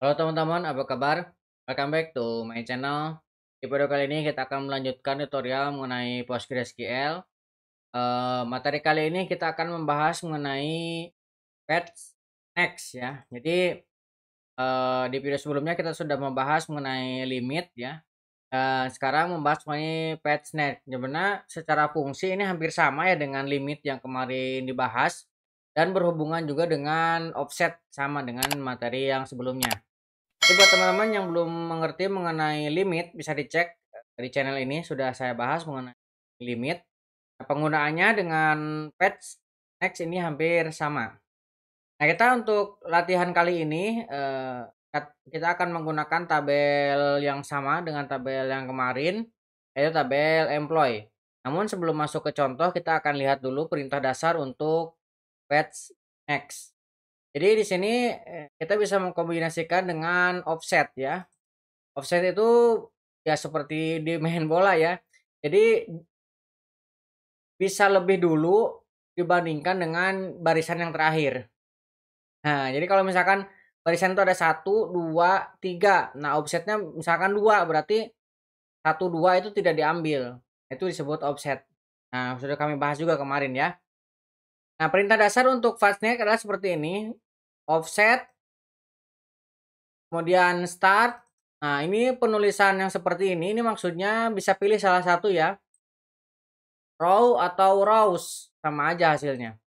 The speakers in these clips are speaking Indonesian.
Halo teman-teman, apa kabar? Welcome back to my channel. Di video kali ini kita akan melanjutkan tutorial mengenai PostgreSQL. Materi kali ini kita akan membahas mengenai fetch next ya. Jadi di video sebelumnya kita sudah membahas mengenai limit ya. Dan sekarang membahas mengenai fetch next. Sebenarnya secara fungsi ini hampir sama ya dengan limit yang kemarin dibahas dan berhubungan juga dengan offset sama dengan materi yang sebelumnya. Jadi buat teman-teman yang belum mengerti mengenai limit, bisa dicek di channel ini sudah saya bahas mengenai limit. Nah, penggunaannya dengan patch next ini hampir sama. Nah, kita untuk latihan kali ini kita akan menggunakan tabel yang sama dengan tabel yang kemarin, yaitu tabel employee. Namun sebelum masuk ke contoh, kita akan lihat dulu perintah dasar untuk patch next. Jadi di sini kita bisa mengkombinasikan dengan offset ya. Offset itu ya seperti di main bola ya. Jadi bisa lebih dulu dibandingkan dengan barisan yang terakhir. Nah, jadi kalau misalkan barisan itu ada 1, 2, 3. Nah, offsetnya misalkan 2 berarti 1, 2 itu tidak diambil. Itu disebut offset. Nah, sudah kami bahas juga kemarin ya. Nah, perintah dasar untuk fastneck adalah seperti ini. Offset, kemudian start. Nah, ini penulisan yang seperti ini maksudnya bisa pilih salah satu ya. Row atau rows, sama aja hasilnya.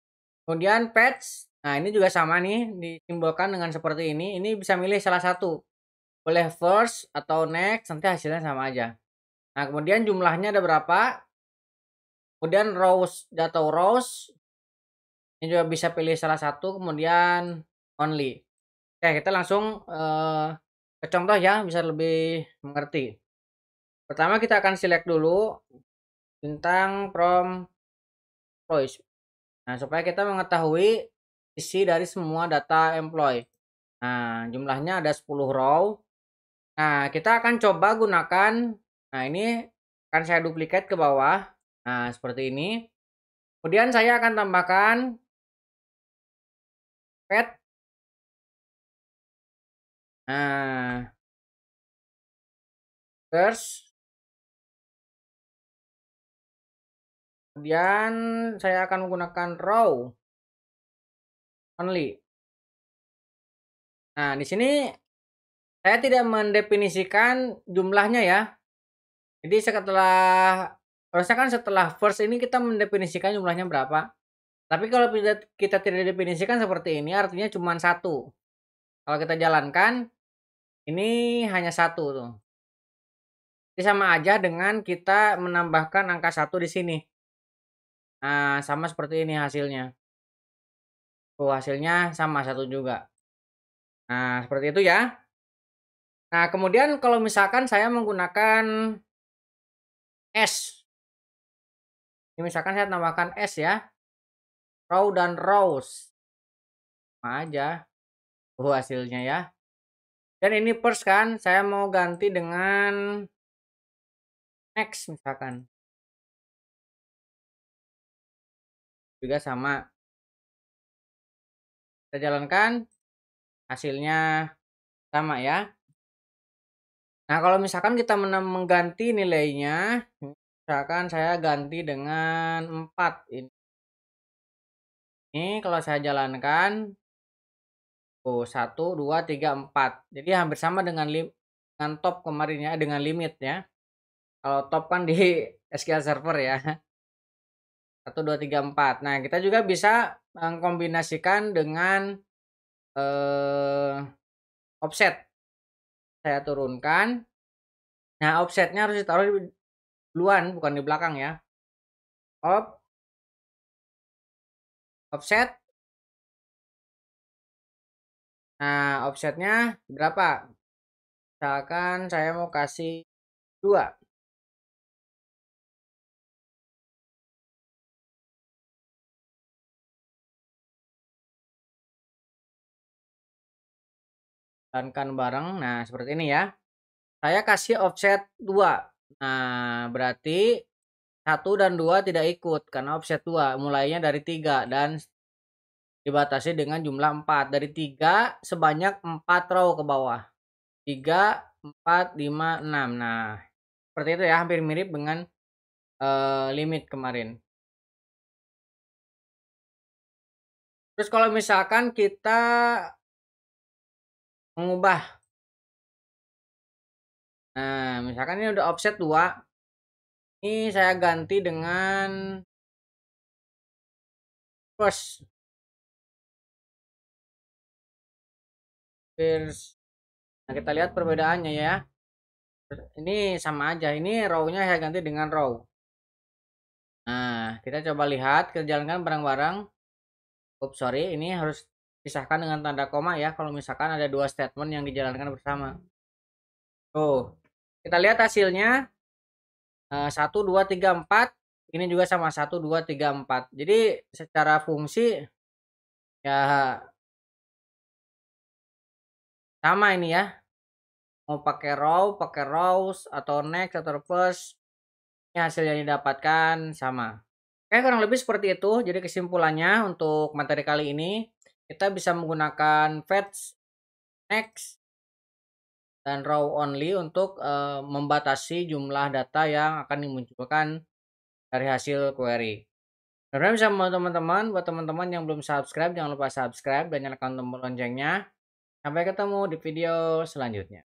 Kemudian patch, nah ini juga sama nih, disimbolkan dengan seperti ini bisa milih salah satu. Boleh first atau next, nanti hasilnya sama aja. Nah, kemudian jumlahnya ada berapa? Kemudian rows atau rows, ini juga bisa pilih salah satu, kemudian only. Oke, kita langsung ke contoh ya, bisa lebih mengerti. Pertama kita akan select dulu bintang from choice. Nah, supaya kita mengetahui isi dari semua data employee. Nah, jumlahnya ada 10 row. Nah, kita akan coba gunakan, nah ini akan saya duplikat ke bawah. Nah, seperti ini. Kemudian saya akan tambahkan pet. Nah, first. Kemudian saya akan menggunakan row only. Nah, di sini saya tidak mendefinisikan jumlahnya ya. Jadi harusnya kan setelah first ini kita mendefinisikan jumlahnya berapa. Tapi kalau kita tidak definisikan seperti ini artinya cuma satu. Kalau kita jalankan ini hanya satu tuh. Jadi sama aja dengan kita menambahkan angka satu di sini. Nah, sama seperti ini hasilnya. Tuh hasilnya sama satu juga. Nah, seperti itu ya. Nah, kemudian kalau misalkan saya menggunakan S. Ini misalkan saya tambahkan S ya. Row dan rows. Sama aja. Tuh hasilnya ya. Dan ini first kan, saya mau ganti dengan next misalkan. Juga sama. Kita jalankan, hasilnya sama ya. Nah, kalau misalkan kita mengganti nilainya, misalkan saya ganti dengan 4 ini. Ini kalau saya jalankan, oh 1, 2, 3, 4. Jadi hampir sama dengan top kemarin ya, dengan limit ya. Kalau top kan di SQL Server ya. 1, 2, 3, 4. Nah, kita juga bisa mengkombinasikan dengan eh, offset. Saya turunkan. Nah, offsetnya harus ditaruh di duluan, bukan di belakang ya. Offset. Nah, offsetnya berapa? Misalkan saya mau kasih 2. Tekankan bareng. Nah, seperti ini ya. Saya kasih offset 2. Nah, berarti 1 dan 2 tidak ikut karena offset 2. Mulainya dari 3 dan dibatasi dengan jumlah 4. Dari 3 sebanyak 4 row ke bawah. 3, 4, 5, 6. Nah, seperti itu ya, hampir mirip dengan limit kemarin. Terus kalau misalkan kita mengubah, nah misalkan ini udah offset 2, ini saya ganti dengan first. Nah, kita lihat perbedaannya ya. Ini sama aja, ini row-nya saya ganti dengan row. Nah, kita coba lihat, kita jalankan bareng-bareng. Oops, sorry, ini harus pisahkan dengan tanda koma ya, kalau misalkan ada 2 statement yang dijalankan bersama. Tuh, kita lihat hasilnya, 1, 2, 3, 4, ini juga sama 1, 2, 3, 4. Jadi secara fungsi ya sama ini ya, mau pakai row, pakai rows, atau next, atau reverse, ini hasil yang didapatkan sama. Oke, kurang lebih seperti itu. Jadi kesimpulannya untuk materi kali ini, kita bisa menggunakan fetch, next, dan row only untuk membatasi jumlah data yang akan dimunculkan dari hasil query. Mudah-mudahan bisa membantu teman-teman. Buat teman-teman yang belum subscribe, jangan lupa subscribe dan nyalakan tombol loncengnya. Sampai ketemu di video selanjutnya.